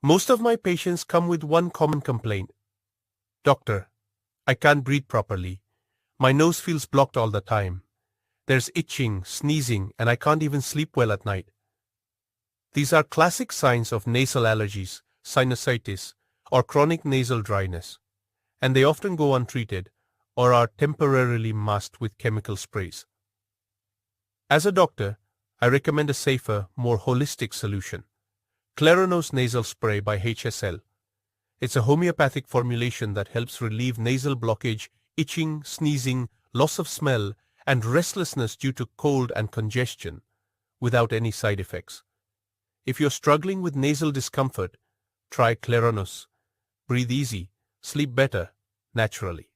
Most of my patients come with one common complaint. Doctor, I can't breathe properly. My nose feels blocked all the time. There's itching, sneezing, and I can't even sleep well at night. These are classic signs of nasal allergies, sinusitis, or chronic nasal dryness, and they often go untreated or are temporarily masked with chemical sprays. As a doctor, I recommend a safer, more holistic solution. Celeronose nasal spray by HSL. It's a homeopathic formulation that helps relieve nasal blockage, itching, sneezing, loss of smell, and restlessness due to cold and congestion, without any side effects. If you're struggling with nasal discomfort, try Celeronose. Breathe easy, sleep better, naturally.